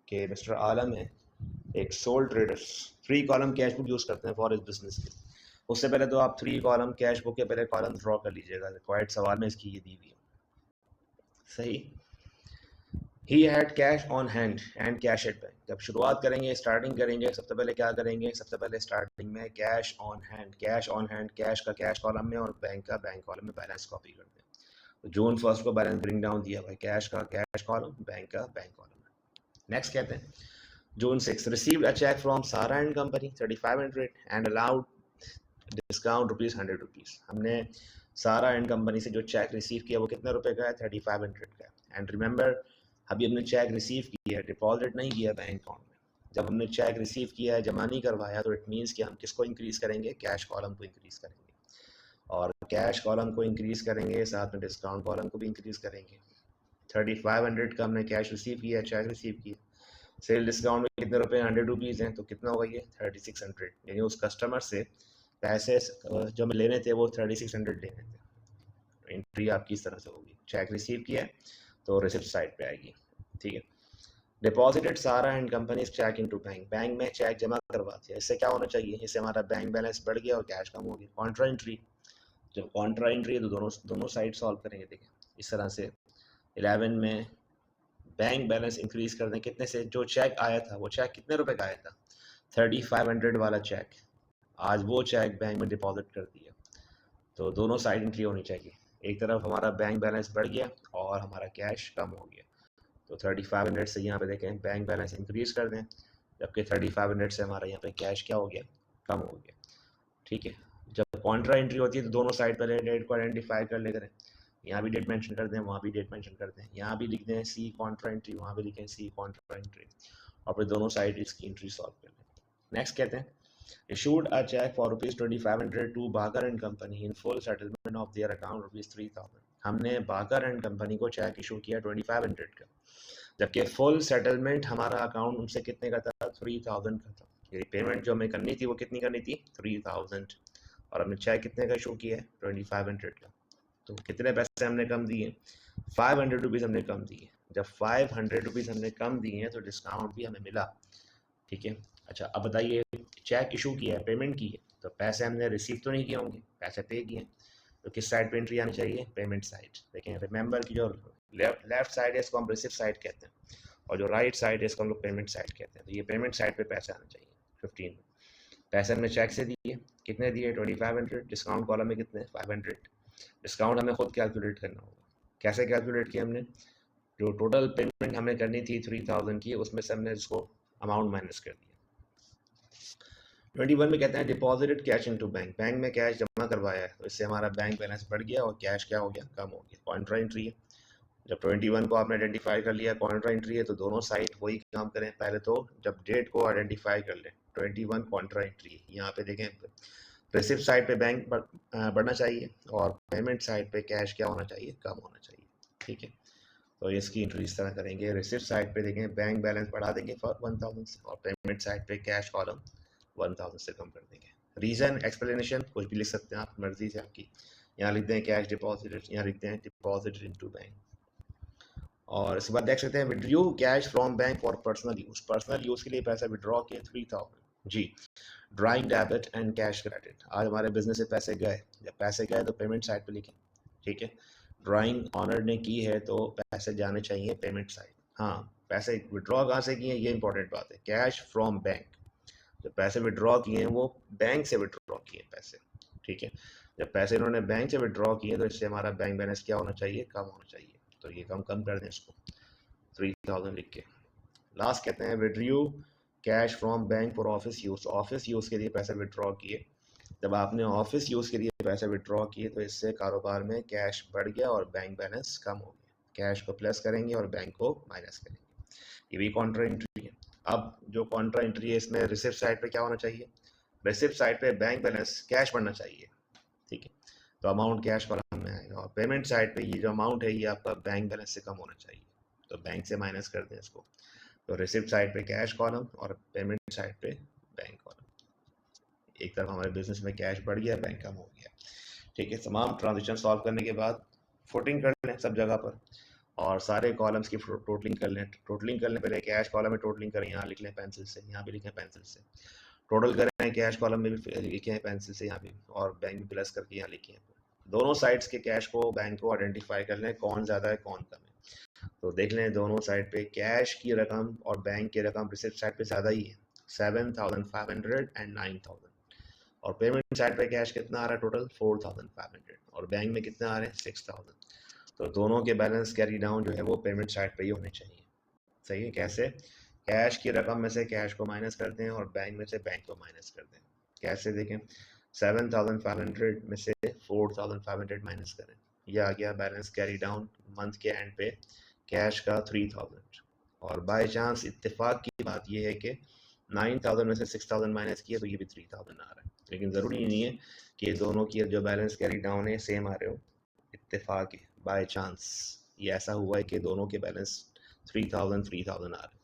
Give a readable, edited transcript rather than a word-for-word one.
कि मिस्टर आलम है एक soul trader 3 column cash book use करते हैं फॉर इस बिजनेस के। उससे पहले तो आप 3 कॉलम कैश बुक के पहले कॉलम ड्रॉ कर लीजिएगा, रिक्वायर्ड सवाल में इसकी ये दी हुई है। सही। He had cash on hand and cash at bank. जब शुरुआत करेंगे, स्टार्टिंग करेंगे, सबसे पहले क्या करेंगे, सबसे पहले स्टार्टिंग में cash on hand, cash on hand, cash का कैश कॉलम में और बैंक का बैंक कॉलम में बैलेंस कॉपी करते हैं। तो जून 1 को बैलेंस ब्रिंग डाउन दिया भाई, कैश का कैश कॉलम, बैंक का बैंक कॉलम। नेक्स्ट कहते हैं जून 6 रिसीव्ड अ चेक फ्रॉम सारा and company 3500 and allowed discount ₹100। हमने सारा एंड कंपनी से जो चेक रिसीव किया वो कितने रुपए का है, 3500 का। एंड रिमेंबर अभी हमने चेक रिसीव किया, डिपॉजिट नहीं किया बैंक अकाउंट में। जब हमने चेक रिसीव किया है, जमा नहीं करवाया, तो इट मीन्स कि हम किसको इंक्रीज करेंगे, कैश कॉलम को इंक्रीज करेंगे। और कैश कॉलम को इंक्रीज करेंगे, साथ में डिस्काउंट कॉलम को भी इंक्रीज करेंगे। 3500 का हमने कैश रिसीव किया, चेक रिसीव किया। सेल डिस्काउंट में कितने रुपए, ₹100 हैं, तो कितना होगा ये 3600। यानी उस कस्टमर से पैसे जो हमें लेने थे वो 3600 लेने थे। एंट्री आपकी इस तरह से होगी, चेक रिसीव किया है तो रिसिप्ट साइड पे आएगी। ठीक है। डिपॉजिटेड सारा and company cheque into bank, bank में चेक जमा करवा दिया। इससे क्या होना चाहिए, इससे हमारा बैंक बैलेंस बढ़ गया और कैश कम हो गया। कॉन्ट्रा एंट्री, जब कॉन्ट्रा एंट्री है तो दोनों साइड सॉल्व करेंगे। देखिए इस तरह से 11 में बैंक बैलेंस इंक्रीज कर दें कितने से, जो चेक आया था वो चेक कितने रुपए का आया था, 3500 वाला चेक, आज वो चेक बैंक में डिपॉजिट कर दिया। तो दोनों साइड एंट्री होनी चाहिए। एक तरफ हमारा बैंक बैलेंस बढ़ गया और हमारा कैश कम हो गया। तो 3500 से यहाँ पे देखें बैंक बैलेंस इंक्रीज कर दें, जबकि 3500 से हमारा यहाँ पे कैश क्या हो गया, कम हो गया। ठीक है। जब कॉन्ट्रा एंट्री होती है तो दोनों साइड पहले डेट को आइडेंटिफाई कर ले करें। यहाँ भी डेट मेंशन कर दें, वहाँ भी डेट मेंशन कर दें। यहाँ भी लिख दें सी कॉन्ट्रा एंट्री, वहाँ भी लिखें सी कॉन्ट्रा एंट्री, और फिर दोनों साइड इसकी एंट्री सॉल्व कर लें। नेक्स्ट कहते हैं issued a check for ₹2500 to Baker and Company in full settlement of their account ₹3000। हमने बाकर एंड कंपनी को चेक इशू किया 2500 का, जबकि फुल सेटलमेंट हमारा अकाउंट उनसे कितने का था, 3000 का था। ये पेमेंट जो हमें करनी थी वो कितनी करनी थी, 3000, और हमने चेक कितने का इशू किया है, 2500 का। तो कितने पैसे हमने कम दिए, ₹500 हमने कम दिए। जब ₹500 हमने कम दिए हैं तो डिस्काउंट भी हमें मिला। ठीक है। अच्छा अब बताइए, चेक इशू किया है, पेमेंट की है, तो पैसे हमने रिसीव तो नहीं किए होंगे, पैसे पे किए, तो किस साइड पे एंट्री आनी चाहिए, पेमेंट साइड। देखें रिमेंबर की जो लेफ्ट साइड है इसको हम रिसिप्ट साइड कहते हैं, और जो राइट साइड है इसको हम लोग पेमेंट साइड कहते हैं। तो ये पेमेंट साइड पे पैसे आना चाहिए 15 में। पैसे हमने चेक से दिए, कितने दिए, 2500। डिस्काउंट कॉलम में कितने, 500। डिस्काउंट हमें खुद कैलकुलेट करना होगा। कैसे कैलकुलेट किया हमने, जो टोटल पेमेंट हमें करनी थी 3000 की, उसमें से हमने इसको अमाउंट माइनस कर दिया। 21 में कहते हैं deposited cash into bank, bank में कैश जमा करवाया है, तो इससे हमारा बैंक बैलेंस बढ़ गया और कैश क्या हो गया, कम हो गया। कॉन्ट्रा एंट्री है। जब 21 को आपने आइडेंटिफाई कर लिया कॉन्ट्रा एंट्री है, तो दोनों साइड वही काम करें। पहले तो जब डेट को आइडेंटिफाई कर लें, 21 कॉन्ट्रा एंट्री है। यहाँ पे देखें रिसिप्ट साइड पे बैंक बढ़ना चाहिए और पेमेंट साइड पे कैश क्या होना चाहिए, कम होना चाहिए। ठीक है। तो इसकी एंट्री इस तरह करेंगे, रिसिप्ट साइड पे देखें बैंक बैलेंस बढ़ा देंगे 1000 से, और पेमेंट साइड पे कैश कॉलम 1000 से कम कर देंगे। रीजन एक्सप्लेनेशन कुछ भी लिख सकते हैं आप, मर्जी से आपकी। यहाँ लिखते हैं कैश डिपॉजिटेड, यहाँ लिखते हैं डिपॉजिटेड इनटू बैंक। और इसके बाद देख सकते हैं withdraw cash from bank for personal use, personal use के लिए पैसा विड्रॉ किए 3000 जी। Drawing debit and cash credit, आज हमारे बिजनेस से पैसे गए, जब पैसे गए तो पेमेंट साइड पे लिखें। ठीक है। ड्राइंग ऑनर ने की है तो पैसे जाने चाहिए पेमेंट साइड। हाँ, पैसे विड्रॉ कहाँ से किए, ये इंपॉर्टेंट बात है। कैश फ्रॉम बैंक, जब पैसे विड्रॉ किए हैं वो बैंक से विड्रॉ किए पैसे। ठीक है। जब पैसे इन्होंने बैंक से विड्रॉ किए तो इससे हमारा बैंक बैलेंस क्या होना चाहिए, कम होना चाहिए। तो ये कम कर दें इसको, 3000 लिख के। लास्ट कहते हैं withdraw cash from bank for office use, office use के लिए पैसे विड्रॉ किए। जब आपने ऑफिस यूज के लिए पैसे विड्रॉ किए तो इससे कारोबार में कैश बढ़ गया और बैंक बैलेंस कम हो गया। कैश को प्लस करेंगे और बैंक को माइनस करेंगे। ये भी कॉन्ट्रा एंट्री है। अब जो कॉन्ट्रा एंट्री है इसमें रिसिप्ट साइड पे क्या होना चाहिए, रिसिप्ट साइड पे बैंक बैलेंस कैश बढ़ना चाहिए। ठीक है। तो अमाउंट कैश कॉलम में आएगा, और पेमेंट साइड पे ये जो अमाउंट है ये आपका बैंक बैलेंस से कम होना चाहिए, तो बैंक से माइनस कर दें इसको। तो रिसिप्ट साइड पे कैश कॉलम और पेमेंट साइड पे बैंक कॉलम। एक तरफ हमारे बिजनेस में कैश बढ़ गया, बैंक कम हो गया। ठीक है। तमाम ट्रांजेक्शन सॉल्व करने के बाद फुटिंग कर लें सब जगह पर, और सारे कॉलम्स की टोटलिंग कर लें। टोटलिंग करने पहले कैश कॉलम में टोटलिंग करें, यहाँ लिख लें पेंसिल से, यहाँ भी लिखें पेंसिल से। टोटल करें कैश कॉलम में भी लिखे हैं पेंसिल से यहाँ भी, और बैंक में प्लस करके यहाँ लिखे हैं। दोनों साइड्स के कैश को, बैंक को आइडेंटिफाई कर लें कौन ज़्यादा है कौन कम है। तो देख लें दोनों साइड पे कैश की रकम और बैंक की रकम रिसिप्ट साइड पे ज़्यादा ही है, 7,500 एंड 9,000। और पेमेंट साइड पे कैश कितना आ रहा है टोटल 4,500, और बैंक में कितना आ रहे हैं 6,000। तो दोनों के बैलेंस कैरी डाउन जो है वो पेमेंट साइड पे ही होने चाहिए। सही है। कैसे? कैश की रकम में से कैश को माइनस करते हैं और बैंक में से बैंक को माइनस करते हैं। कैसे देखें? 7,500 में से 4,500 माइनस करें, यह आ गया बैलेंस कैरी डाउन मंथ के एंड पे कैश का 3,000। और बाय चांस इत्तेफाक की बात यह है कि 9,000 में से 6,000 माइनस किया तो ये भी 3,000 आ रहा है, लेकिन ज़रूरी नहीं है कि दोनों की जो बैलेंस कैरी डाउन है सेम आ रहे हो। इत्तेफाक है, बाय चांस ये ऐसा हुआ है कि दोनों के बैलेंस 3,000 आ रहे हैं।